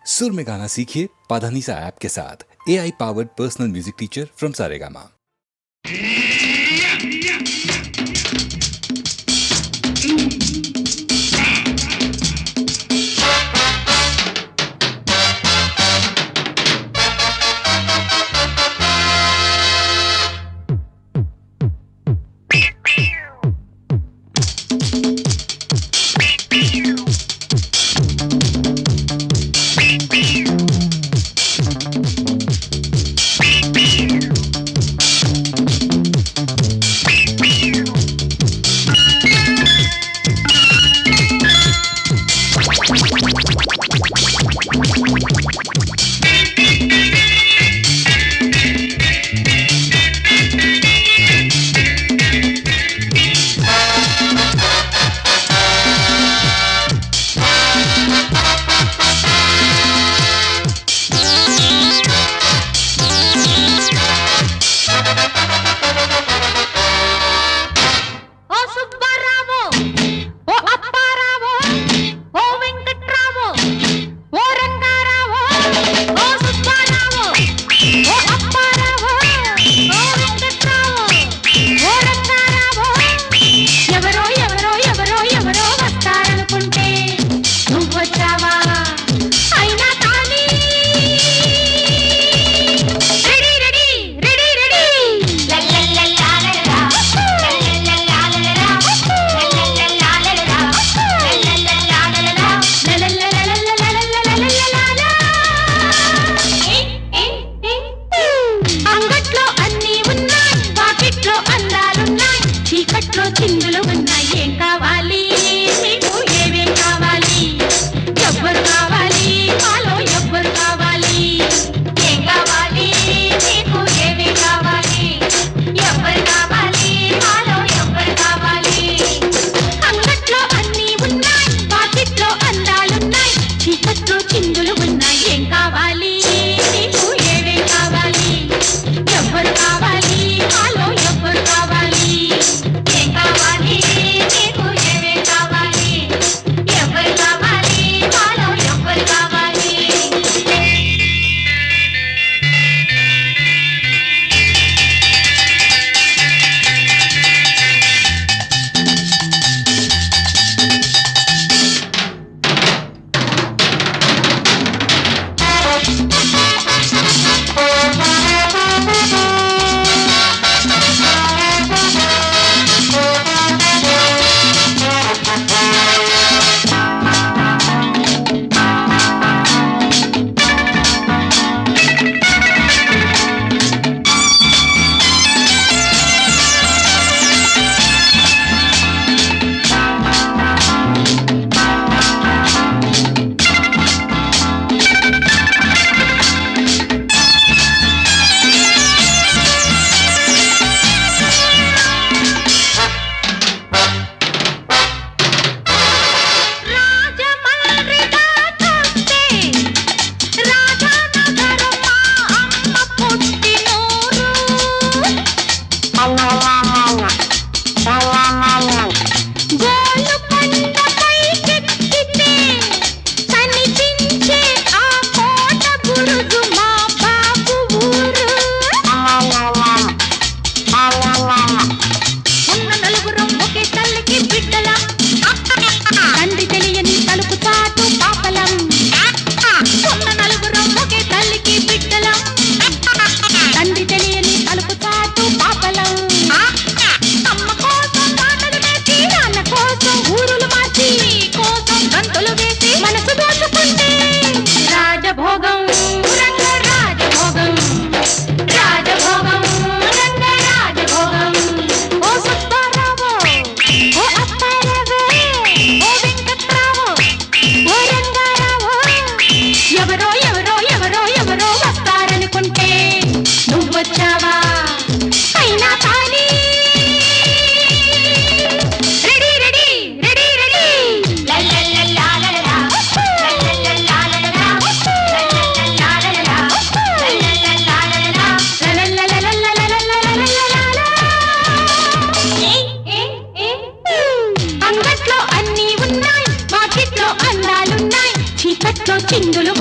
सुर में गाना सीखिए पाधानीसा ऐप के साथ। AI powered personal music teacher from Saregama.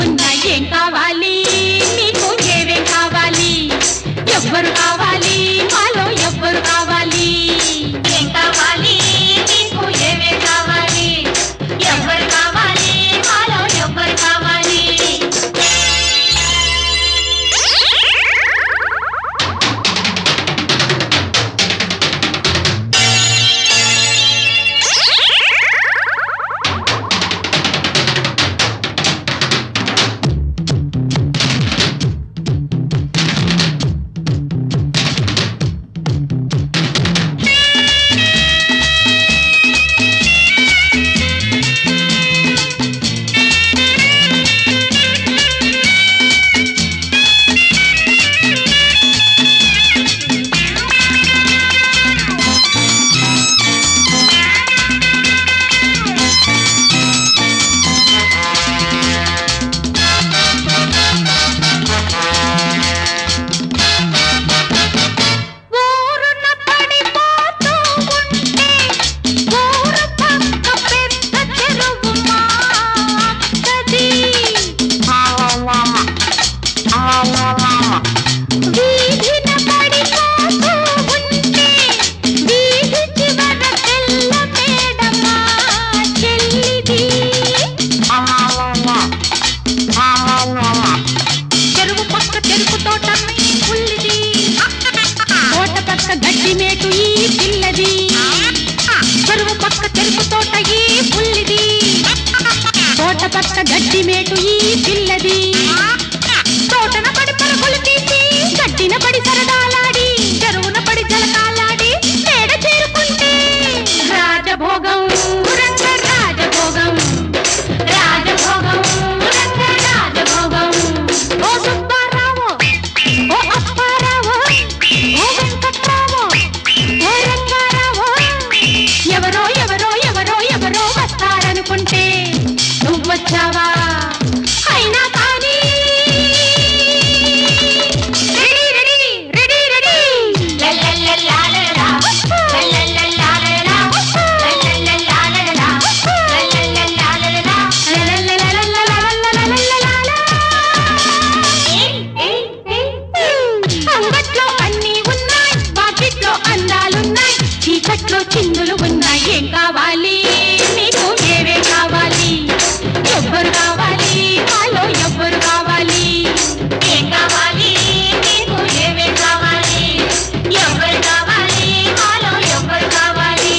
ఉన్నాయి ఏం కావాలి మీకు ఏవేం కావాలి ఎవ్వరు కావాలి మాలో ఎవ్వరు కావాలి ఏం కావాలి మీకు ఏవేం కావాలి ఎవ్వరు కావాలి మాలో ఎవ్వరు కావాలి గడ్డి మేటు ఈ పిల్లది తోటన పడి పరుగులు తీసి గడ్డిన పడి సరదాలాడి చెరువున పడి జలకాలాడి మేడ చేరుకుంటే రాజభోగం రంగ రాజభోగం రాజభోగం రంగ రాజభోగం ఓ సుబ్బారావు ఓ అప్పారావు ఓ వెంకట్రావు ఓ రంగారావు ఎవరో ఎవరో ఎవరో ఎవరో వస్తారనుకుంటే వచ్చావా అయినా కానీ రెడీ రెడీ రెడీ రెడీ లల్లల్లల్లాలలా లల్లల్లల్లాలలా లల్లల్లల్లాలలా లల్లల్లల్లాలలా లల్లల్లల్లాలలా అంగట్లో అన్నీ ఉన్నాయి పాకెట్లో అందాలున్నాయి చీకట్లో చిందులు ఉన్నాయి ఏం కావాలి మీకు ఏవే కావాలి ఎవ్వరు కావాలి మాలో ఎవ్వరు కావాలి ఏం కావాలి మీకు ఏవే కావాలి ఎవ్వరు కావాలి మాలో ఎవ్వరు కావాలి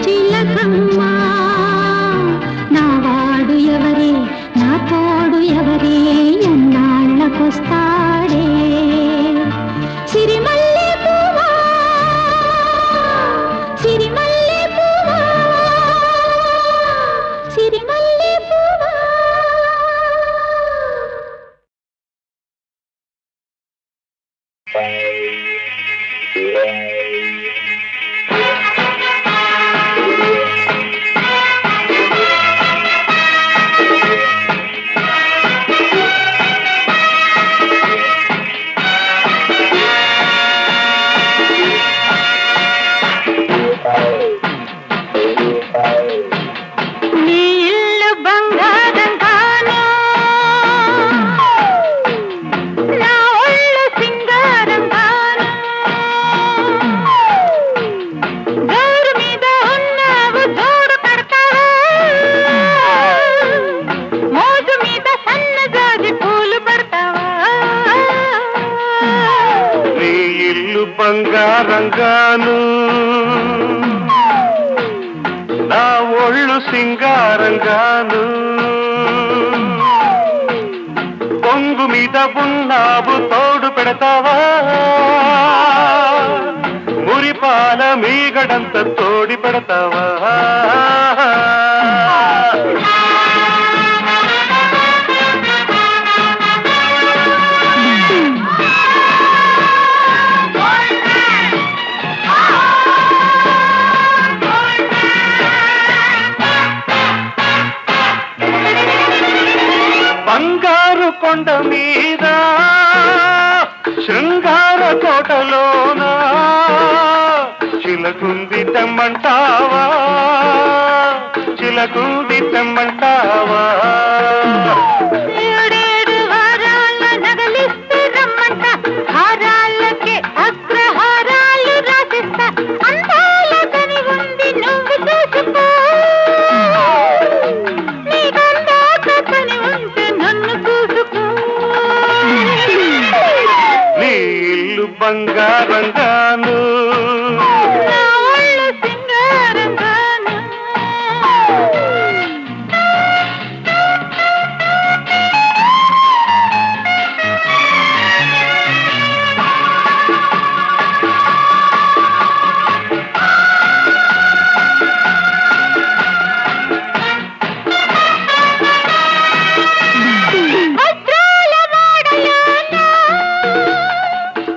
చిలకమ్మ నా వాడు ఎవరే నా తోడు ఎవరే ఎన్నాళ్ళకొస్తాడే సిరిమల్లె పువ్వా సిరిమల్లె పువ్వా సిరిమల్లె పువ్వా బంగారంగాను నా ఒళ్ళు సింగారంగాను పొంగు మీద ఉన్నావు తోడు పెడతావా మురిపాల మీగడంత తోడి పెడతావా బంగారు కొండ మీద శృంగార తోటలోన చిలకుంది తెమ్మంటావా చిలకుంది తెమ్మంటావా ఏడేడు వారాల నగలిస్తే రమ్మంట హారాలకే అగ్రహారాలు రాసిస్తా అందాల కని ఉంది నువ్వు చూసుకో నీకందాక కని ఉంటే నన్ను చూసుకో నీ ఇల్లు బంగారంగాను నా ఒళ్ళు సింగారంగాను వజ్రాల వాడలోన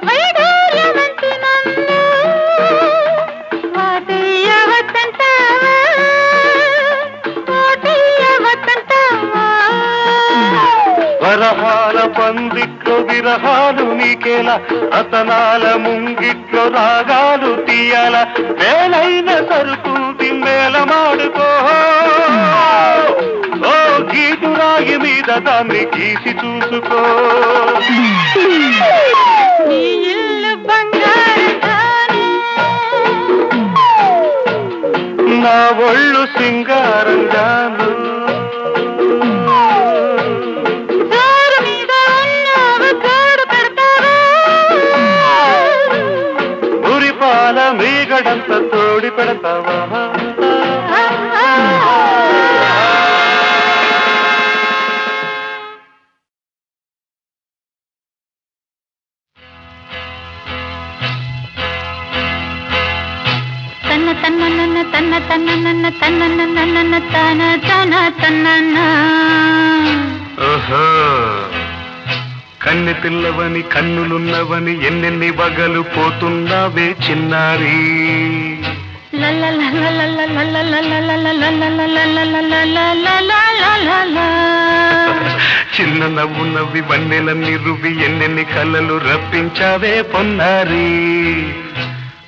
వైడూర్యవంతి నన్ను వాటయ్యవద్దంటావా వాటయ్యవద్దంటావా వరహాల పందిట్లో విరహాలు నీకేలా అతనాల ముంగిట్లో రాగాలు తీయాల వేలైన సరుకు మేల మాడుకో ఓ గీటు రాగి మీద దాన్ని గీసి చూసుకో నీ ఇల్లు బంగారంగాను నా ఒళ్ళు సింగారంగాను దూరు మీద ఉన్నావు తోడు పెడతావా మురిపాల మీగడంత తోడి పెడతావా తన్న తన్న నన్న తన్న తన్న నన్న తన్న నన్న నన్న తన తన తన్న ఓహో కన్నె పిల్లవని కన్నులున్నవని ఎన్నెన్ని వగలు పోతున్నావే చిన్నారి చిన్న నవ్వు నవ్వి వన్నెలన్నీ రువి ఎన్నెన్ని కళ్ళలు రప్పించావే పొన్నారి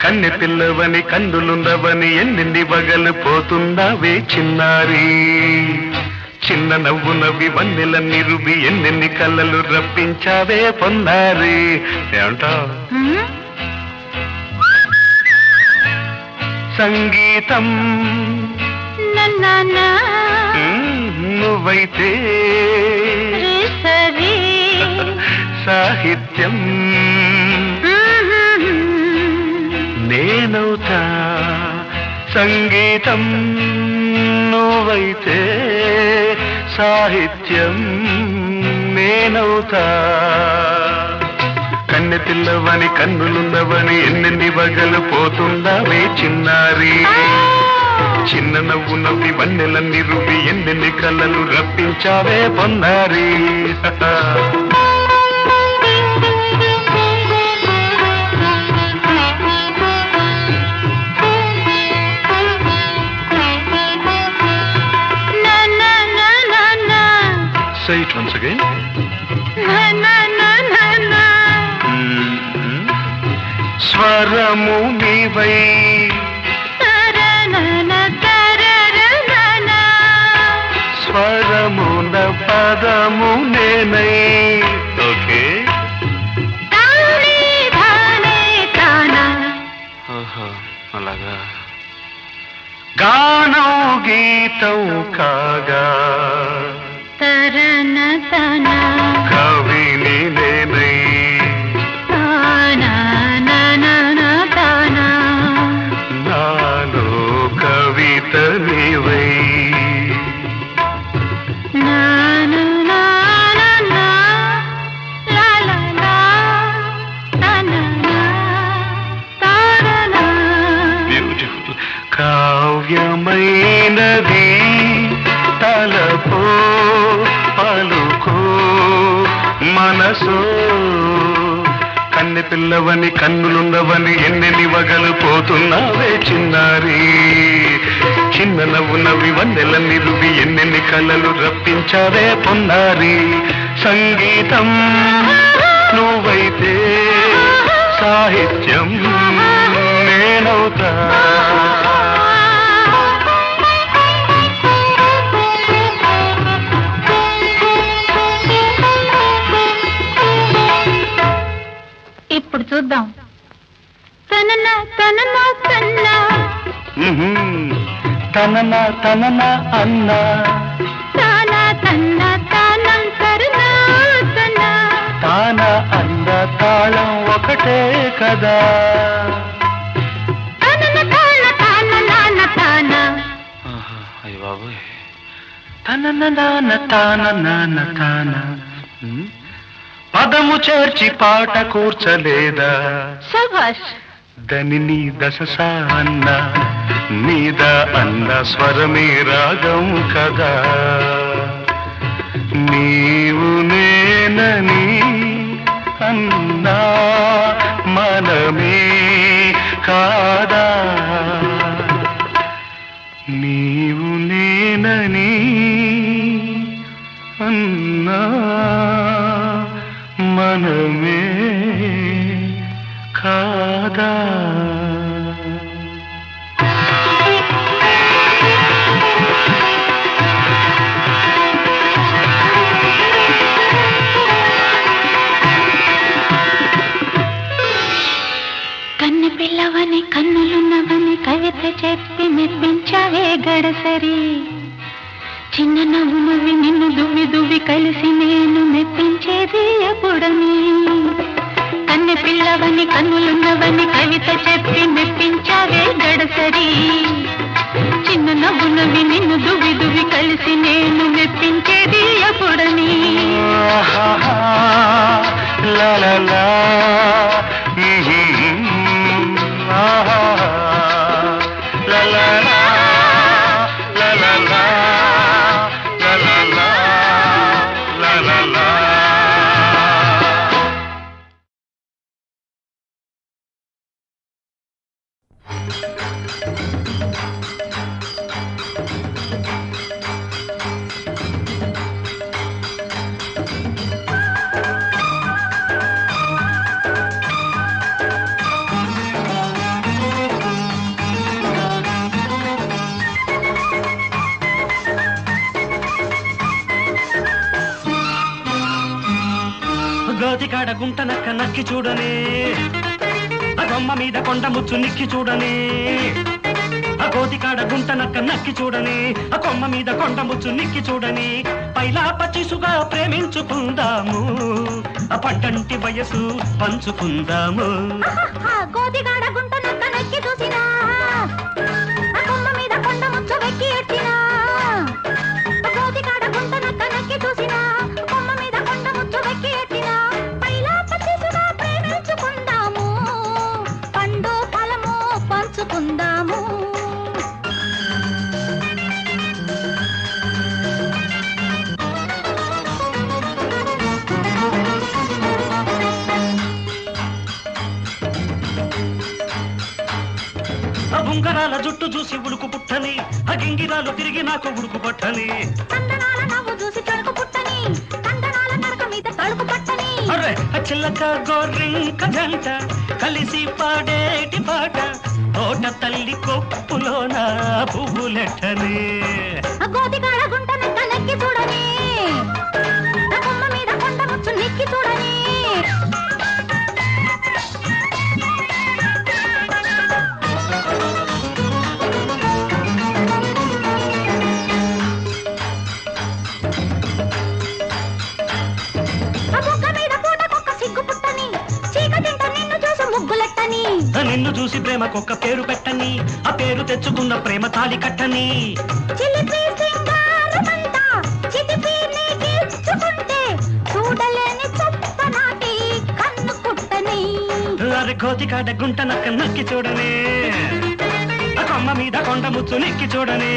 కన్నె పిల్లవని కన్నులున్నవని ఎన్నెన్ని వగలు పోతున్నావే చిన్నారి చిన్న నవ్వు నవ్వి వన్నెలన్నీ రువి ఎన్నెన్ని కళ్ళలు రప్పించావే పొన్నారి ఏమంటావు సంగీతం నువ్వైతే సరి సాహిత్యం నేనవుతా సంగీతం నువ్వైతే సాహిత్యం నేనవుతా. కన్నె పిల్లవని కన్నులున్నవని ఎన్నెన్ని వగలు పోతుందావే చిన్నారి. చిన్న నవ్వు నవ్వి వన్నెలన్నీ రువి ఎన్నెన్ని కళ్ళలు రప్పించావే పొన్నారి. Say it once again. స్వరము నీవై స్వరమున పదము నేనై. ఓకే అలాగా. గానం గీతం కాగా కవిని నేనై. నాలో కవిత నీవై. బ్యూటిఫుల్. కావ్యమైనది తలపో పలుకో మనసో. కన్నె పిల్లవని కన్నులున్నవని ఎన్నెన్ని వగలు పోతున్నావే చిన్నారి. చిన్న నవ్వు నవ్వి వన్నెలన్నీ రువి ఎన్నెన్ని కళ్ళలు రప్పించావే పొన్నారి. సంగీతం నువ్వైతే సాహిత్యం నేనవుతా. ఇప్పుడు చూద్దాం. తనన తనన తన్నా తనన తనన అన్నా. తాన తన్న తానం కరుణ తన తాన అన్న తాళం ఒకటే కదా. తనన తాన తాన నాన్న తాన. అయ్య బాబోయ్. తనన నాన్న తాన నాన్న తాన. పదము చేర్చి పాట కూర్చలేదా. శభాష్. దని దశ అన్న మీద అన్న స్వరమే రాగం కదా. నీవు నేనని అన్నా మనమే కాదా. నీవు నేనని అన్నా మనమే కాదా. కన్నె పిల్లవని కన్నులున్నవని కవిత చెప్పి మెప్పించావే గడసరి. చిన్న నవ్వు నవ్వి నిన్ను దువ్వి దువ్వి కలిసి నేను మెప్పించేది ఎప్పుడని. కన్నె పిల్లవని కన్నులున్నవని కవిత చెప్పి మెప్పించావే గడసరి. చిన్న నవ్వు నవ్వి నిన్ను దువ్వి దువ్వి కలిసి నేను మెప్పించేది ఎప్పుడని. లా లా లా. లా లా లా. లా లా లా. లా లా లా. లా లా లా. గోతికాడ గుంట నక్క నక్కి చూడనే. ఆ కొమ్మ మీద కొండ ముచ్చు నిక్కి చూడనే. ఆ గోతికాడ గుంట నక్క నక్కి చూడనే. ఆ కొమ్మ మీద కొండ ముచ్చు నిక్కి చూడని. పైలా పచ్చిసుగా ప్రేమించుకుందాము. ఆ పంటంటి వయసు పంచుకుందాము. గోతికాడ గుంట నక్క నక్కి చూసినా జుట్టు చూసి ఉడుకు పుట్టని ఆ గింగిరాలు తిరిగి నాకు ఉడుకు పట్టని కందనాల నవ్వు చూసి తడుకు పుట్టని కందనాల నడక మీద తడుకు పట్టని అరే ఆ చిల్లక గోరింక జంట కలిసి పాడేటి పాట తోట తల్లి కొప్పులోన పువ్వులెట్టని ఆ గోతిగాడ గుంటన కనెక్కి చూడని ఆ కొమ్మ మీద కొండ ముచ్చు నెక్కి చూడని నిన్ను చూసి ప్రేమకొక్క పేరు పెట్టని ఆ పేరు తెచ్చుకున్న ప్రేమ తాళి కట్టని అరే కోతికాడ గుంట నక్క నక్కి చూడని ఆ కొమ్మ మీద కొండ ముచ్చు నెక్కి చూడని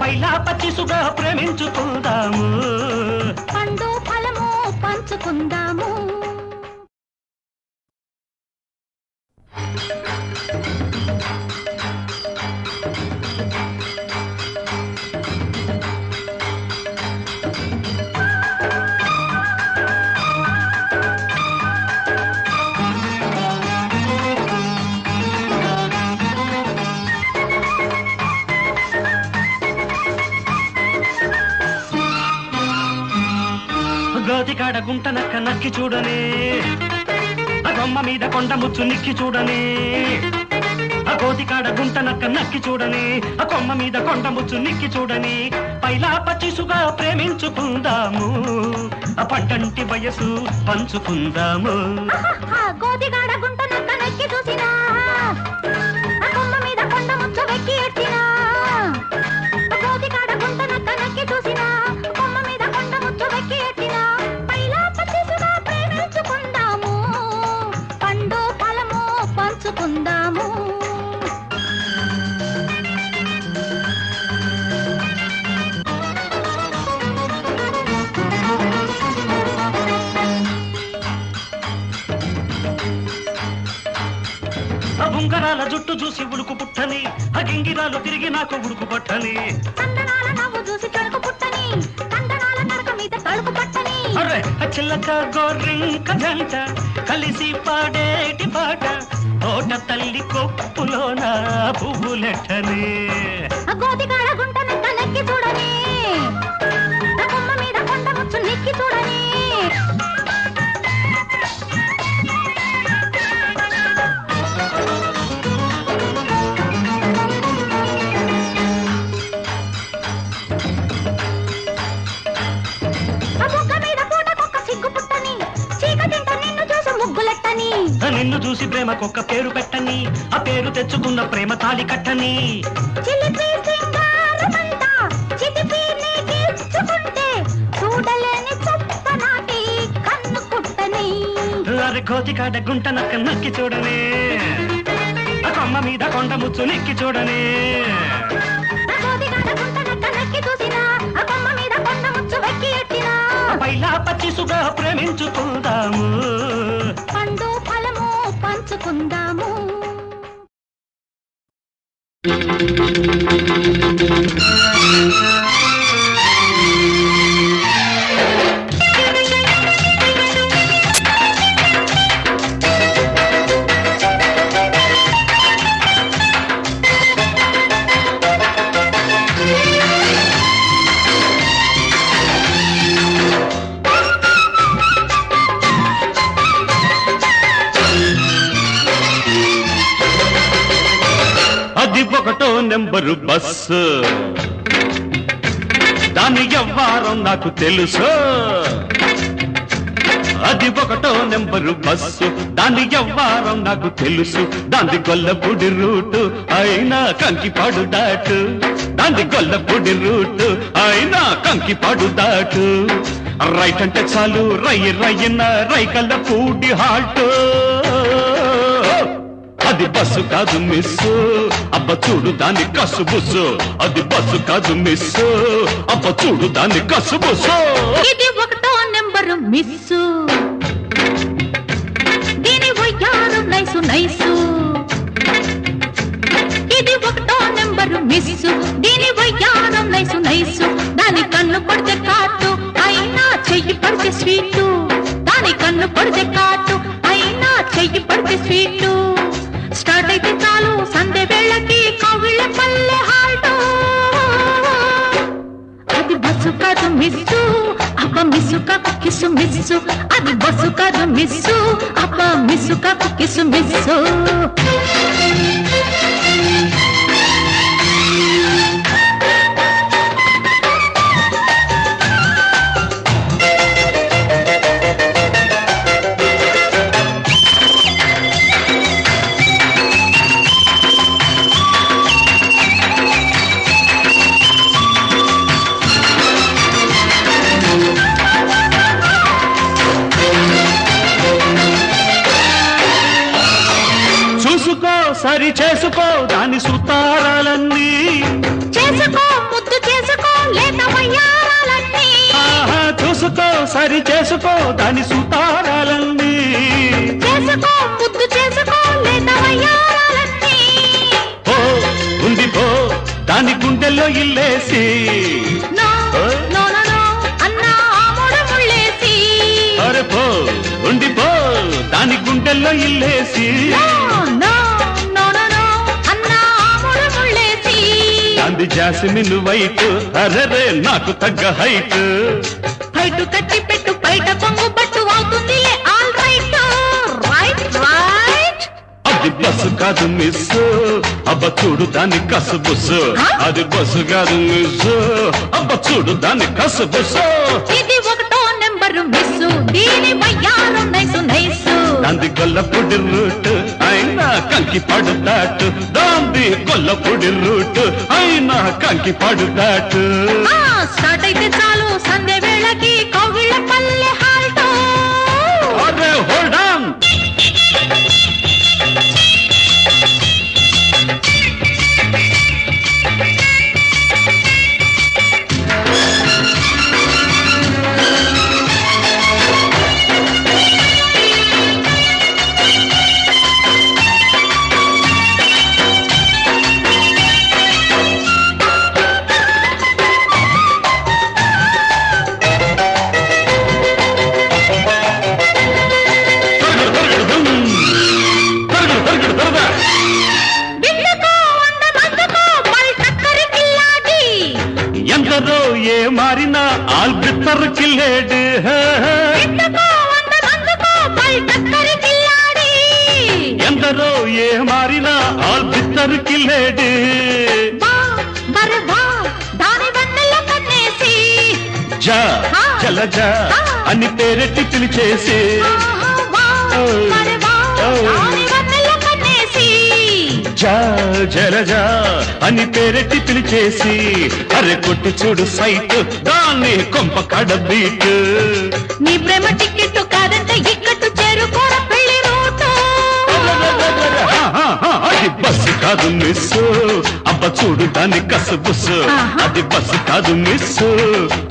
పైలా పచ్చిసుగా ప్రేమించుకుందాము పండు ఫలము పంచుకుందాము గోతికాడ గుంట నక్క నక్కి చూడని ఆ కొమ్మ మీద కొండ ముచ్చు నిక్కి చూడని ఆ గోతికాడ గుంట నక్క నక్కి చూడని ఆ కొమ్మ మీద కొండ ముచ్చు నిక్కి చూడని పైలా పచ్చిసుగా ప్రేమించుకుందాము ఆ పట్టంటి వయసు పంచుకుందాము గోతిగాడ గుంట నక్క నక్కి చూసినా ఆ కొమ్మ మీద కొండ ముచ్చు వెక్కి ఎట్టినా గోతిగాడ గుంట నక్క నక్కి చూసినా కొమ్మ మీద కొండ ముచ్చు వెక్కి ఎట్టినా పైలా పచ్చిసుగా ప్రేమించుకుందాము పండు ఫలము పంచుకుందాము ఉంగరాల జుట్టు చూసి ఉడుకు పుట్టని ఆ గింగిరాలు తిరిగి నాకు ఉడుకు పట్టని కందనాల నవ్వు చూసి తడుకు పుట్టని కందనాల నడక మీద తడుకు పట్టని అరే ఆ చిల్లక గోరింక జంట కలిసి పాడేటి పాట తోట తల్లి కొప్పులోన పువ్వులెట్టని ఆ గోతిగాడ గుంటన కనెక్కి చూడని ఆ కొమ్మ మీద కొండ ముచ్చు నెక్కి చూడని నిన్ను చూసి ప్రేమకొక్క పేరు పెట్టని ఆ పేరు తెచ్చుకున్న ప్రేమ తాళి కట్టని అరే కోతికాడ గుంట నక్క నక్కి చూడని ఆ కొమ్మ మీద కొండ ముచ్చు నెక్కి చూడని పైలా పచ్చిసుగా ప్రేమించుకుందాము పండు ఫలము పంచుకుందాము అది ఒకటో నెంబరు బస్సు దాని వ్యవహారం నాకు తెలుసు అది ఒకటో నెంబరు బస్సు దాని వ్యవహారం నాకు తెలుసు దాని గొల్లపూడి రూటు అయినా కంకిపాడు దాటు దాని గొల్లపూడి రూటు అయినా కంకిపాడు దాటు రైట్ అంటే చాలు రయ్యన రైకల్ల పూడి హాల్ట్ అది బస్సు కాదు మిస్సు అబ్బ చూడు దాని కసు బుస్సు అది బస్సు కాదు మిస్సు అబ్బ చూడు దాని కసు బుస్సు ఇది ఒకటో నెంబరు మిస్సు నైసు నైసు ఇది ఒకటో నెంబరు మిస్సు దీని వయ్యారం నైసు నైసు దాని కన్ను పడితే కాటు అయినా చెయ్యి పడితే స్వీటు దాని కన్ను పడితే కాటు అయినా చెయ్యి పడితే స్వీటు స్టార్ట్ అయితే చాలు సంధ్య వేళకి కవిళ్ళ పల్లె హాల్టో అది బస్సు కాదు మిస్సు అబ్బ మిస్సు కాకు కిసు మిస్సు అది బస్సు కాదు మిస్సు అబ్బ మిస్సు కాకు కిసు మిస్సు సరి చేసుకో దాని సుతారాలన్నీ చేసుకో ముద్దు చేసుకో లేత వయ్యారాలన్నీ చూసుకో సరి చేసుకో దాని సుతారాలన్నీ చేసుకో ముద్దు చేసుకో లేత వయ్యారాలన్నీ పో ఉంది పో దాని గుండెల్లో ఇల్లేసి నో నో నో నో అన్నా ఆమోడ ముళ్ళేసి అరే పో ఉంది పో దాని గుండెల్లో ఇల్లేసి అంది జాస్మిన్ వైట్ అరరే నాకు తగ్గ హైట్ హైట్ కట్టి పెట్టు బయట పొంగు పట్టు అవుతుంది ఆల్ రైట్ రైట్ రైట్ అది బస్సు కాదు మిస్ అబ్బ చూడు దాని కసు బుస్సు అది బస్సు కాదు మిస్ అబ్బ చూడు దాని కసు బుస్సు ఇది ఒకటో నెంబరు మిస్సు దీని వయ్యారం నైసు నైసు దాంది గొల్లపొడి రూట్ అయినా కంకి పడుతాటు దాంది గొల్లపొడి రూట్ అయినా కంకి పడుతాటు స్టార్ట్ అయితే చాలు సంధ్య వేళకి కౌగిళ్ళ పల్లె హాల్టో అరే హోల్డ్ ఆన్ ఎందరో ఏ మారినా ఆల్బిత్తర్ కిల్లేడు ఎందరో ఏ మారినా ఆల్బిత్తర్ కిల్లేడు జా జలజా అని పేరెట్టి పిలిచేసి జా జలజా అని పేరెట్టి పిలిచేసి అరే కొట్టి చూడు సైట్ దాన్ని కొంప కడ బీట్ నీ ప్రేమ టికెట్ కాదంటే ఇక్కట్టు చేరుకోర పెళ్లి రూటు అది బస్సు కాదు మిస్ అబ్బ చూడు దాని కసు బుస్సు అది బస్సు కాదు మిస్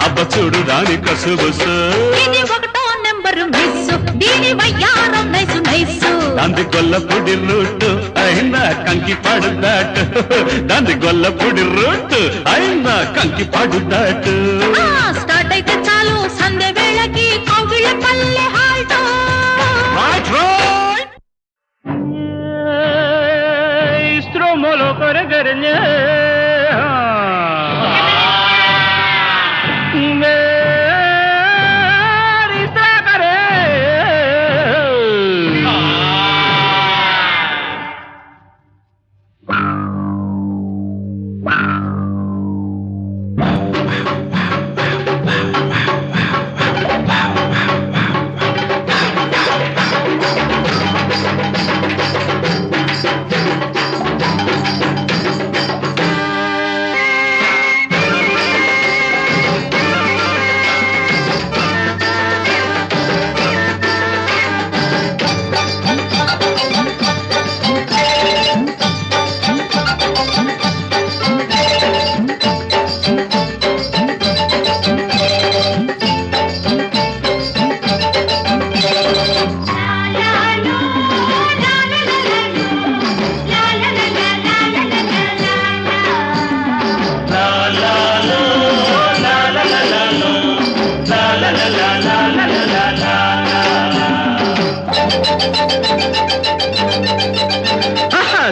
అబ్బ చూడు దాని కసు బుస్సు ఇది ఒకటో నెంబరు మిస్ దీని వయ్యారం నైసు నైసు దాంది గొల్లపొడి రూట్ అయినా కంకి పడుదాటు దాంది గొల్లపొడి రూట్ అయినా కంకి పడుదాటు స్టార్ట్ అయితే చాలు సంధ్య వేళకి కౌగిళ్ళ పల్లె హాల్టో స్ట్రోమోలో కొరగరഞ്ഞ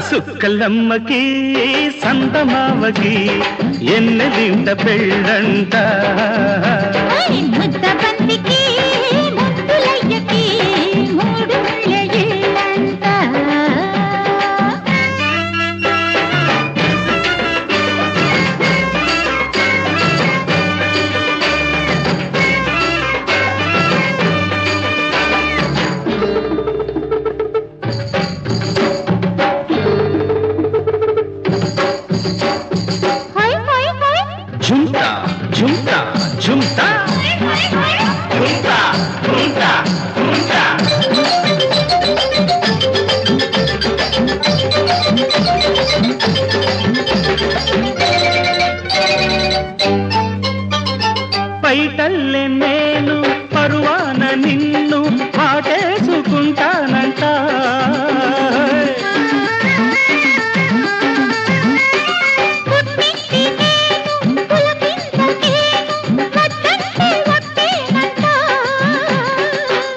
సుక్కలమ్మకి సందమావకి ఎన్నెలింట పెళ్ళంట ముద్ద బంతికి ముద్దులయ్యకి మూడు ముళ్ళ ఝుంటా ఝుంటా ఝుంటా ఝుంటా ఝుంటా ఝుంటా పైటల్లె నేను పరువాన నిన్ను వాటేసుకుంటానంట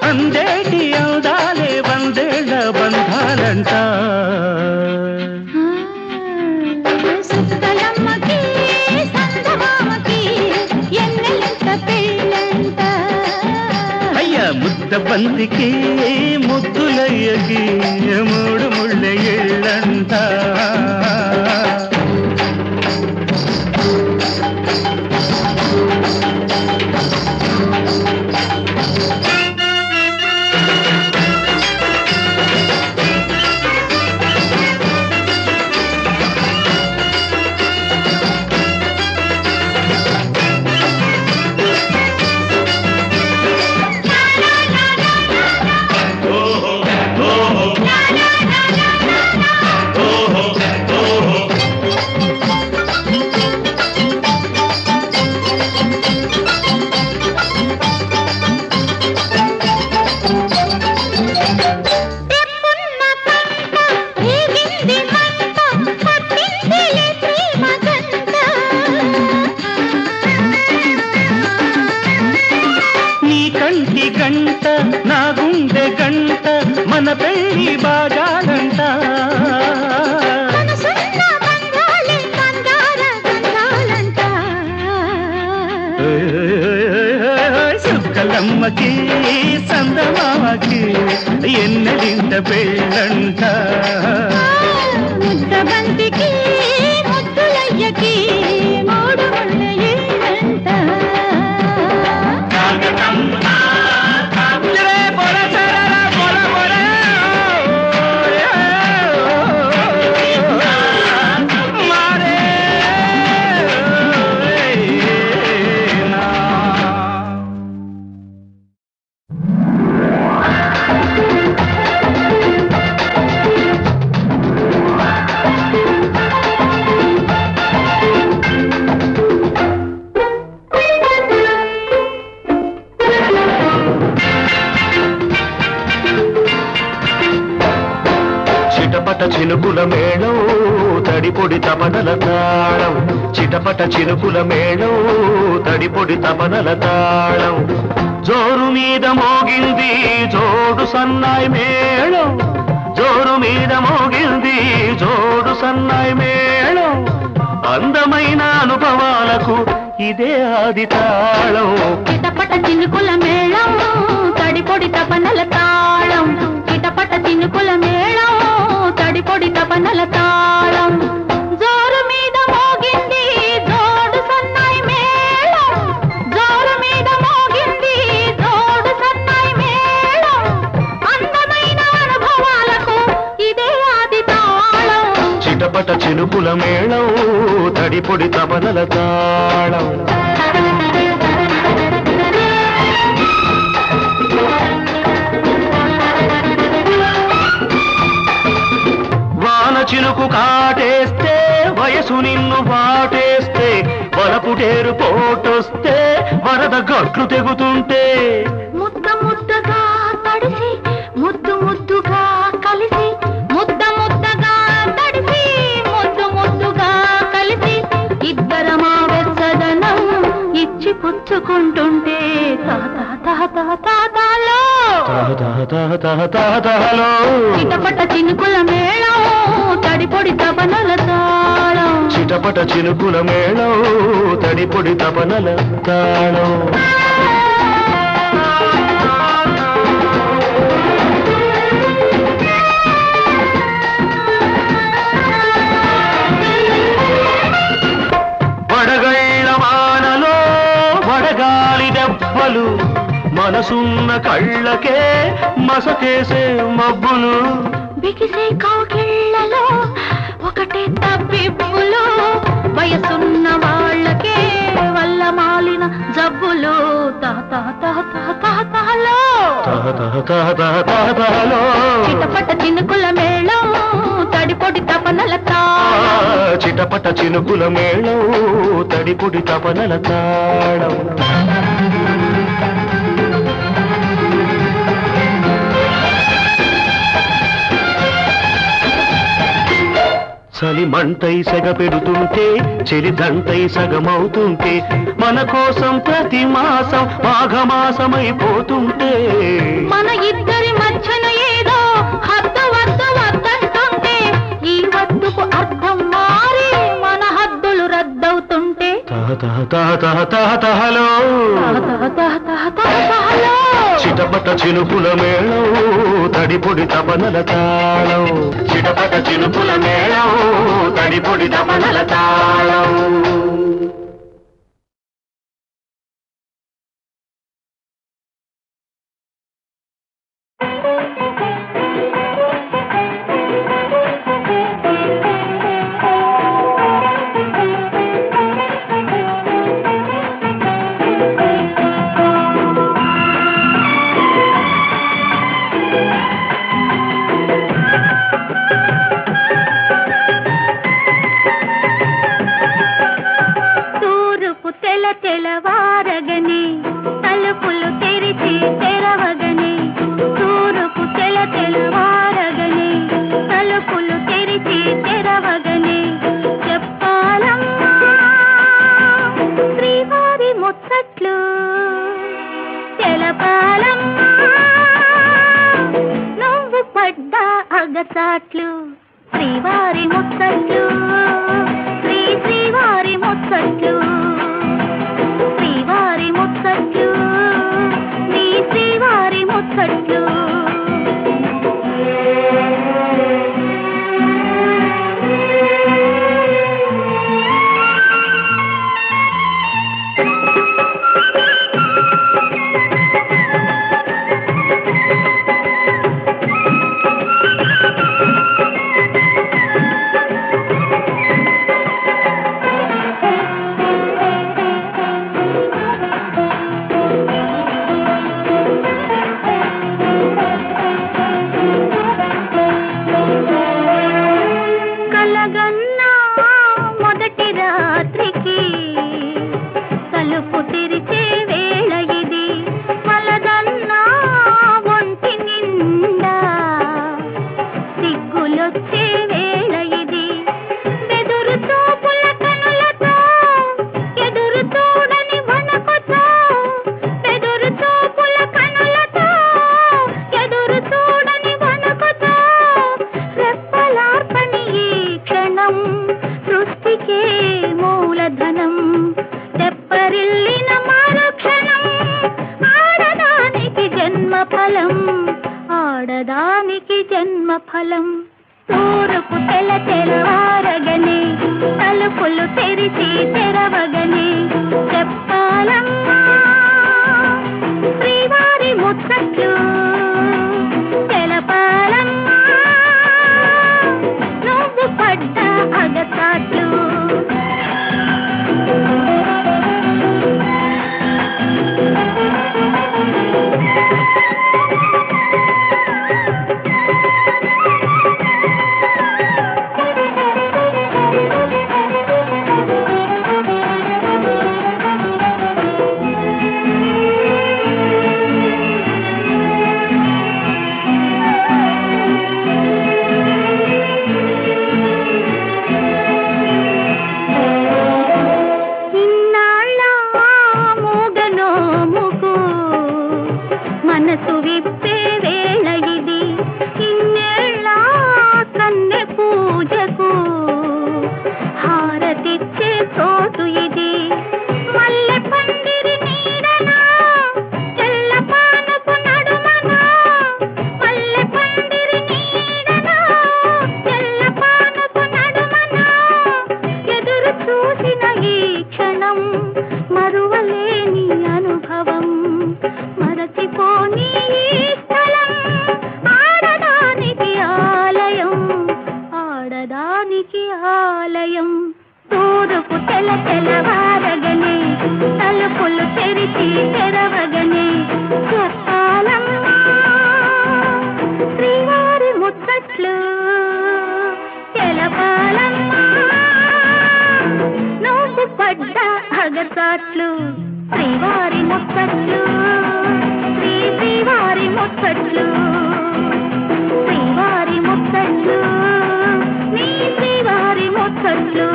అందేటి అవుదాలే వందేళ్ల బంధాలంట సుక్కలమ్మకి సందమామకి ఎన్నెలింట పెళ్ళంట అయ్య ముద్ద బంతికి ముద్దులయ్యకి మూడు ముళ్ళ ఇళ్ళంట గంట నా గుండె గంట మన పెళ్ళి బాగాలంట సుక్కలమ్మకి సందమామకి ఎన్నెలింట పెళ్ళంట ముద్ద బంతికి ముద్దులయ్యకి మూడు ముళ్ళ ఇళ్ళంట చిటపట చినుకుల మేళం తడిపొడి తపనల తాళం చిటపట చినుకుల మేళం తడిపొడి తపనల తాళం జోరు మీద మోగింది జోడు సన్నాయి మేళం జోరు మీద మోగింది జోడు సన్నాయి మేళం అందమైన అనుభవాలకు ఇదే ఆది తాళం చిటపట చినుకుల మేళం తడిపొడి తపనల తాళం చిటపట చినుకుల మేళం తడిపొడి తపనల తాళం జోరు మీద మోగింది జోడు సన్నాయి మేళం జోరు మీద మోగింది జోడు సన్నాయి మేళం అందమైన అనుభవాలకు ఇదే ఆది తాళం చిటపట చినుకుల మేళం తడిపొడి తపనల తాళం వాన చినుకు కాటేస్తే వయసు నిన్ను వాటేస్తే వలపుటేరు పోటొస్తే వరద గట్లు తెగుతుంటే ముద్ద ముద్దగా తడిసి ముద్దు ముద్దుగా కలిసి ముద్ద ముద్దగా తడిసి ముద్దు ముద్దుగా కలిసి ఇద్దరమా వెచ్చదనం ఇచ్చి పుచ్చుకుంటుంటే తాతాలో తాతాలో తహ తహ తహలో చిటపట చినుకుల మేళం తడిపొడి తపనల తాళం చిటపట చినుకుల మేళం తడిపొడి తపనల తాళం వడగళ్ళ వానలో వడగాలి దెబ్బలు మనసున్న కళ్ళకే మసకేసే మబ్బులు బిగిసే కౌగిళ్ళలో ఒకటే తప్పిప్పులు వయసున్న వాళ్ళకే వల్ల మాలిన జబ్బులు తహ తహ తహ తహ తహ తహలో తహ తహ తహ తహ తహ తహలో చిటపట చినుకుల మేళం తడిపొడి తపనల తాళం చిటపట చినుకుల మేళం తడిపొడి తపనల తాళం చలి మంటై సెగ పెడుతుంటే చెలిదంటై సగమవుతుంటే మన కోసం ప్రతి మాసం మాఘమాసమైపోతుంటే మన ఇద్దరి మధ్యన ఏదో హద్దు వద్దు వద్దంటుంటే ఈ వద్దుకు అర్థం మారి మన హద్దులు రద్దవుతుంటే తహ తహ తహ తహ తహ తహలో తహ తహ తహ తహ తహలో చిటపట చినుకుల మేళం తడిపొడి తపనల తాళం చిటపట చినుకుల మేళం తడిపొడి తపనల తాళం తెలవారగనే తలుపులు తెరిచి తెరవగనే తూరుపు తెలవారగనే తలుపులు తెరిచి తెరవగనే చెప్పాలమ్మా శ్రీవారి ముచ్చట్లు తెలపాలమ్మా నువ్వు పడ్డ అగసాట్లు శ్రీవారి ముచ్చట్లు శ్రీవారి ముచ్చట్లు శ్రీవారి ముచ్చట్లు నీ శ్రీవారి ముచ్చట్లు ఆడదానికి జన్మ ఫలం తూరుపు తెలవారగనే తలుపులు తెరిచి తెరవగనే చెప్పాలమ్మా శ్రీవారి ముచ్చట్లు తెలపాలమ్మా నువ్వు పడ్డ అగసాట్లు స్వర్గానికి ఆలయం తూరుపు తెల్లవారగనే తలుపులు తెరిచి తెరవగనే చెప్పాలమ్మా శ్రీవారి ముచ్చట్లు తెలపాలమ్మా నువ్వు పడ్డ అగసాట్లు శ్రీవారి ముచ్చట్లు శ్రీవారి ముచ్చట్లు శ్రీవారి ముచ్చట్లు నీ శ్రీవారి ముచ్చట్లు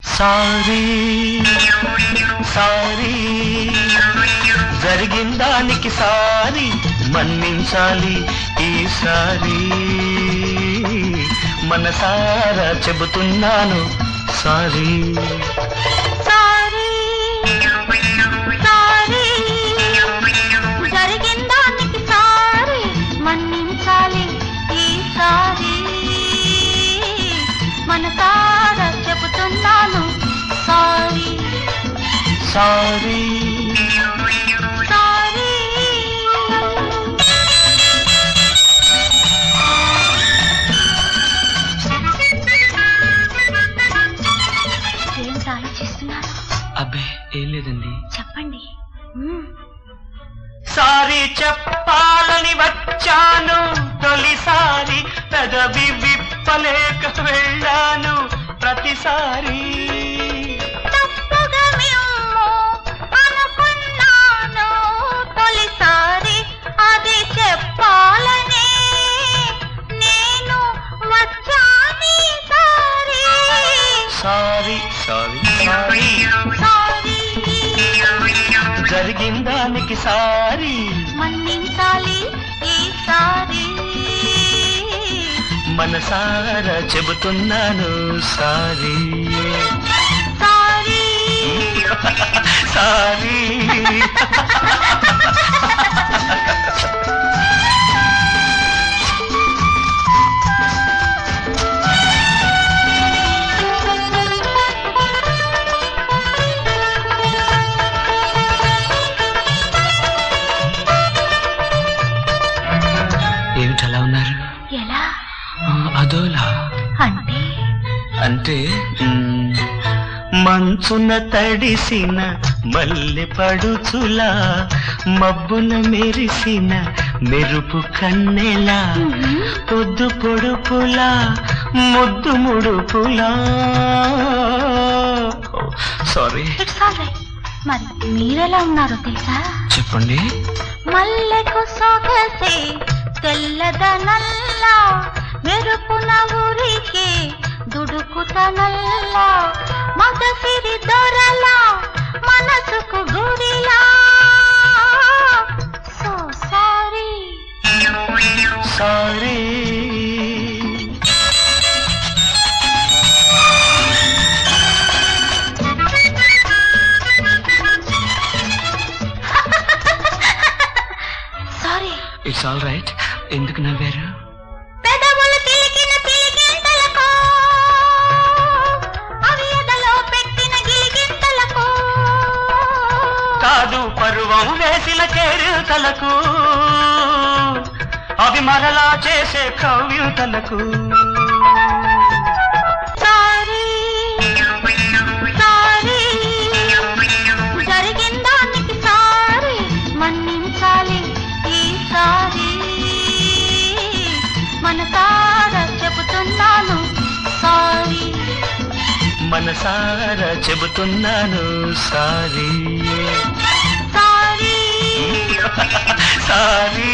సారీ సారీ జరిగిన దానికి సారీ మన్నించాలి ఈసారి మనసారా చెబుతున్నాను సారీ సారీ సారీ జరిగిన దానికి సారీ మన్నించాలి ఈసారి మనసారా చెబుతున్నాను సారీ సారీ సారీ ఏంటి ఆలోచిస్తున్నారు? అబ్బే ఏం లేదండి చెప్పండి. సారీ చెప్పాలని వచ్చాను తొలిసారి పెదవి విప్పలేక వెళ్ళాను ప్రతిసారి తప్పుగా మేము అనుకున్నాను తొలిసారి అది చెప్పాలనే నేను వచ్చాను sorry sorry sorry sorry sorry జరిగిన దానికి సారీ మన్నించాలి ఈసారి మనసారా చెబుతున్నాను సారీ సారీ సారీ ఏమిటి అలా ఉన్నారు? ఎలా అదోలా అంటే అంటే మంచున తడిసిన మల్లె పడుచులా మబ్బున మెరిసిన మెరుపు కన్నెలా పొద్దు పొడుపులా ముద్దు ముడుపులా సారీ ఇట్స్ ఆల్ రైట్. మరి మీరెలా ఉన్నారో తెలుసా? చెప్పండి. మల్లెకు సొగసే తెల్లదనల్లా మెరుపున ఊరికే దుడుకుతనల్లా మగసిరి దొరలా మనసుకు గురిలా so sorry sorry sorry. It's all right. ఎందుకు నవ్వారు? పెదవులు పిలికిన పిలికింతలకు అవి ఎదలో పెట్టిన గిలిగింతలకు కాదు పరువం వేసిన కేరింతలకు అవి మరలా చేసే కవ్యూతలకు సారీ సారీ జరిగిన దానికి సారీ మన్నించాలి ఈసారి మనసారా చెబుతున్నాను సారీ మనసారా చెబుతున్నాను సారీ సారీ సారీ